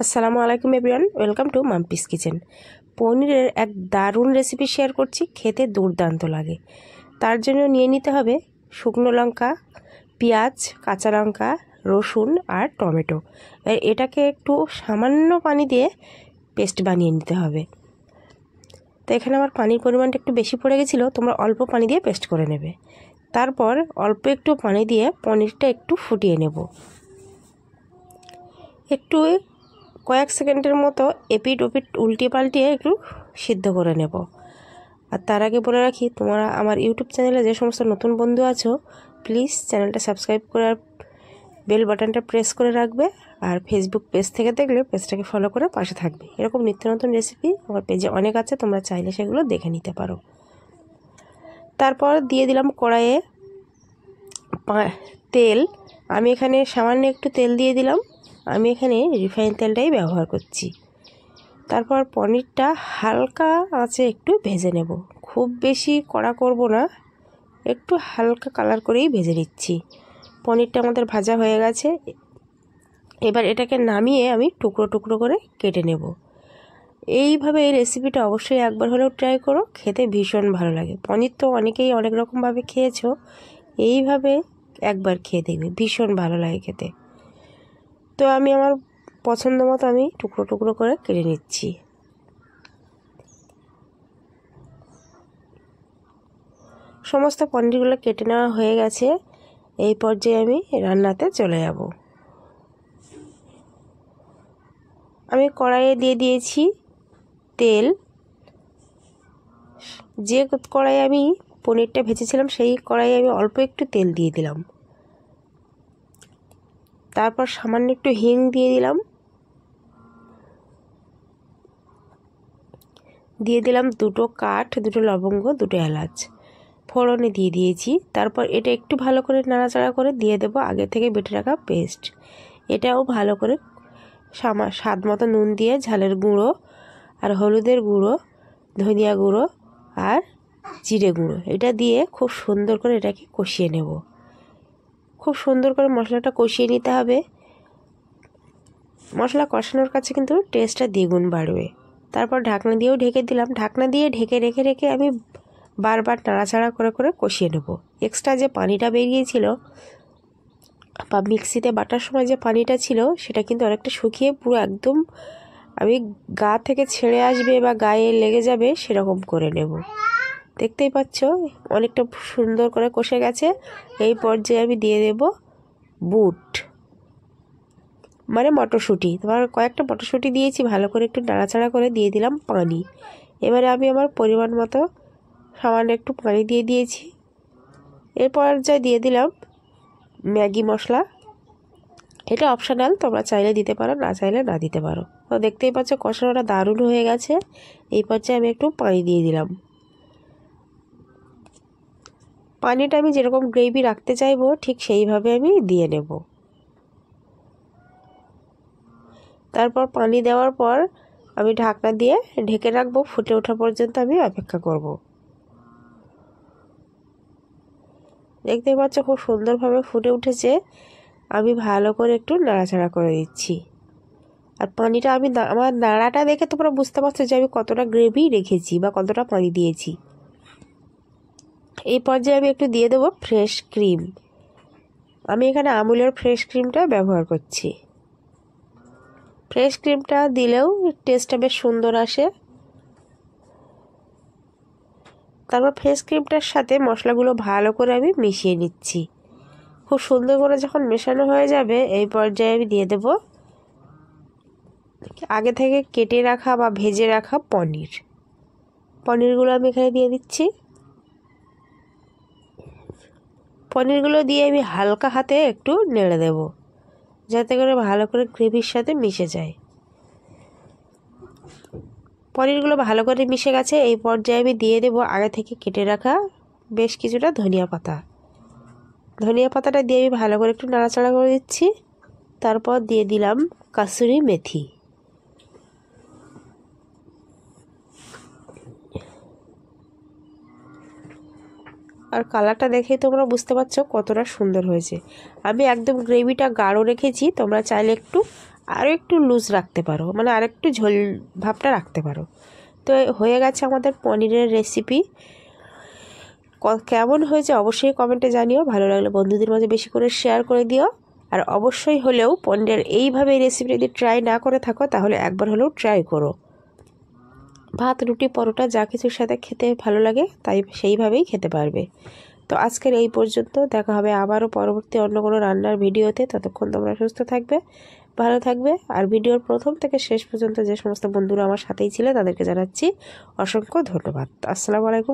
আসসালামু আলাইকুম everyone, welcome to Mampi's kitchen. পনিরের এক দারুণ রেসিপি শেয়ার করছি, খেতে দুর্দান্ত লাগে। তার জন্য নিয়ে নিতে হবে শুকনো লঙ্কা, পেঁয়াজ, কাঁচা লঙ্কা, রসুন আর টমেটো। এটাকে একটু সামান্য পানি দিয়ে পেস্ট বানিয়ে নিতে হবে। তো এখানে আমার পানির পরিমাণটা একটু বেশি পড়ে গেছিলো, তোমরা অল্প পানি দিয়ে পেস্ট করে নেবে। তারপর অল্প একটু পানি দিয়ে পনিরটা একটু ফুটিয়ে নেব। একটু কয়েক সেকেন্ডের মতো এপিট ওপিট উল্টিয়ে পাল্টিয়ে একটু সিদ্ধ করে নেব। আর তার আগে বলে রাখি, তোমরা আমার ইউটিউব চ্যানেলে যে সমস্ত নতুন বন্ধু আছো, প্লিজ চ্যানেলটা সাবস্ক্রাইব করে আর বেল বাটনটা প্রেস করে রাখবে। আর ফেসবুক পেজ থেকে দেখলে পেজটাকে ফলো করে পাশে থাকবে। এরকম নিত্য নতুন রেসিপি আমার পেজে অনেক আছে, তোমরা চাইলে সেগুলো দেখে নিতে পারো। তারপর দিয়ে দিলাম কড়াইয়ে তেল। আমি এখানে সামান্য একটু তেল দিয়ে দিলাম। আমি এখানে রিফাইন তেলটাই ব্যবহার করছি। তারপর পনিরটা হালকা আঁচে একটু ভেজে নেব, খুব বেশি কড়া করব না, একটু হালকা কালার করেই ভেজে নিচ্ছি। পনিরটা আমাদের ভাজা হয়ে গেছে। এবার এটাকে নামিয়ে আমি টুকরো টুকরো করে কেটে নেব। এইভাবে এই রেসিপিটা অবশ্যই একবার হলেও ট্রাই করো, খেতে ভীষণ ভালো লাগে। পনির তো অনেকেই অনেক রকমভাবে খেয়েছো, এইভাবে একবার খেয়ে দেখবে, ভীষণ ভালো লাগে খেতে। তো আমি আমার পছন্দ মতো আমি টুকরো টুকরো করে কেটে নিচ্ছি। সমস্ত পনিরগুলো কেটে নেওয়া হয়ে গেছে। এই পর্যায়ে আমি রান্নাতে চলে যাব। আমি কড়াইয়ে দিয়ে দিয়েছি তেল। যে কড়াইয়ে আমি পনিরটা ভেজেছিলাম সেই কড়াইয়ে আমি অল্প একটু তেল দিয়ে দিলাম। তারপর সামান্য একটু হিং দিয়ে দিলাম। দিয়ে দিলাম দুটো লবঙ্গ, দুটো এলাচ ফোড়নে দিয়ে দিয়েছি। তারপর এটা একটু ভালো করে নাড়াচাড়া করে দিয়ে দেবো আগে থেকে বেটে রাখা পেস্ট। এটাও ভালো করে স্বাদ মতো নুন দিয়ে ঝালের গুঁড়ো আর হলুদের গুঁড়ো, ধনিয়া গুঁড়ো আর জিরে গুঁড়ো এটা দিয়ে খুব সুন্দর করে এটাকে কষিয়ে নেব। খুব সুন্দর করে মশলাটা কষিয়ে নিতে হবে। মশলা কষানোর কাছে কিন্তু টেস্টটা দ্বিগুণ বাড়বে। তারপর ঢাকনা দিয়েও ঢেকে দিলাম। ঢাকনা দিয়ে ঢেকে রেখে আমি বারবার নাড়াচাড়া করে করে কষিয়ে নেব। এক্সট্রা যে পানিটা বেরিয়েছিল বা মিক্সিতে বাটার সময় যে পানিটা ছিল, সেটা কিন্তু অনেকটা শুকিয়ে পুরো একদম আমি গা থেকে ছেড়ে আসবে বা গায়ে লেগে যাবে সেরকম করে নেব। দেখতেই পাচ্ছ অনেকটা সুন্দর করে কষে গেছে। এই পর্যায়ে আমি দিয়ে দেব বুট মানে মটরশুঁটি। তোমার কয়েকটা মটরশুঁটি দিয়েছি, ভালো করে একটু নাড়াচাড়া করে দিয়ে দিলাম পানি। এবারে আমি আমার পরিমাণ মতো সামান্য একটু পানি দিয়ে দিয়েছি। এর পর্যায়ে দিয়ে দিলাম ম্যাগি মশলা। এটা অপশনাল, তোমরা চাইলে দিতে পারো, না চাইলে না দিতে পারো। তো দেখতেই পাচ্ছ কষানোটা দারুণ হয়ে গেছে। এই পর্যায়ে আমি একটু পানি দিয়ে দিলাম। পানিটা আমি যেরকম গ্রেভি রাখতে চাইবো ঠিক সেইভাবে আমি দিয়ে নেব। তারপর পানি দেওয়ার পর আমি ঢাকনা দিয়ে ঢেকে রাখবো, ফুটে ওঠা পর্যন্ত আমি অপেক্ষা করব। দেখতেই পাচ্ছ খুব সুন্দরভাবে ফুটে উঠেছে। আমি ভালো করে একটু নাড়াচাড়া করে দিচ্ছি। আর পানিটা আমি আমার নাড়াটা দেখে তোমরা বুঝতে পারছো যে আমি কতটা গ্রেভি রেখেছি বা কতটা পানি দিয়েছি। এই পর্যায়ে আমি একটু দিয়ে দেবো ফ্রেশ ক্রিম। আমি এখানে আমুলের ফ্রেশ ক্রিমটা ব্যবহার করছি। ফ্রেশ ক্রিমটা দিলেও টেস্টটা বেশ সুন্দর আসে। তারপর ফ্রেশ ক্রিমটার সাথে মশলাগুলো ভালো করে আমি মিশিয়ে নিচ্ছি। খুব সুন্দর করে যখন মেশানো হয়ে যাবে, এই পর্যায়ে আমি দিয়ে দেব আগে থেকে কেটে রাখা বা ভেজে রাখা পনিরগুলো আমি এখানে দিয়ে দিচ্ছি। পনিরগুলো দিয়ে আমি হালকা হাতে একটু নেড়ে দেব, যাতে করে ভালো করে গ্রেভির সাথে মিশে যায়। পনিরগুলো ভালো করে মিশে গেছে। এই পর্যায়ে আমি দিয়ে দেব আগে থেকে কেটে রাখা বেশ কিছুটা ধনিয়া পাতাটা দিয়ে আমি ভালো করে একটু নাড়াচাড়া করে দিচ্ছি। তারপর দিয়ে দিলাম কাসুরি মেথি। আর কালারটা দেখেই তোমরা বুঝতে পারছো কতটা সুন্দর হয়েছে। আমি একদম গ্রেভিটা গাঢ় রেখেছি, তোমরা চাইলে একটু আরও একটু লুজ রাখতে পারো, মানে আরেকটু ঝোল ভাবটা রাখতে পারো। তো হয়ে গেছে আমাদের পনিরের রেসিপি। কেমন হয়েছে অবশ্যই কমেন্টে জানিও। ভালো লাগলে বন্ধুদের মাঝে বেশি করে শেয়ার করে দিও। আর অবশ্যই হলেও পনিরের এইভাবে রেসিপি যদি ট্রাই না করে থাকো তাহলে একবার হলেও ট্রাই করো। ভাত, রুটি, পরোটা যা কিছুর সাথে খেতে ভালো লাগে তাই সেইভাবেই খেতে পারবে। তো আজকের এই পর্যন্ত, দেখা হবে আবারও পরবর্তী অন্য কোনো রান্নার ভিডিওতে। ততক্ষণ তোমরা সুস্থ থাকবে, ভালো থাকবে। আর ভিডিওর প্রথম থেকে শেষ পর্যন্ত যে সমস্ত বন্ধুরা আমার সাথেই ছিল তাদেরকে জানাচ্ছি অসংখ্য ধন্যবাদ। আসসালামু আলাইকুম।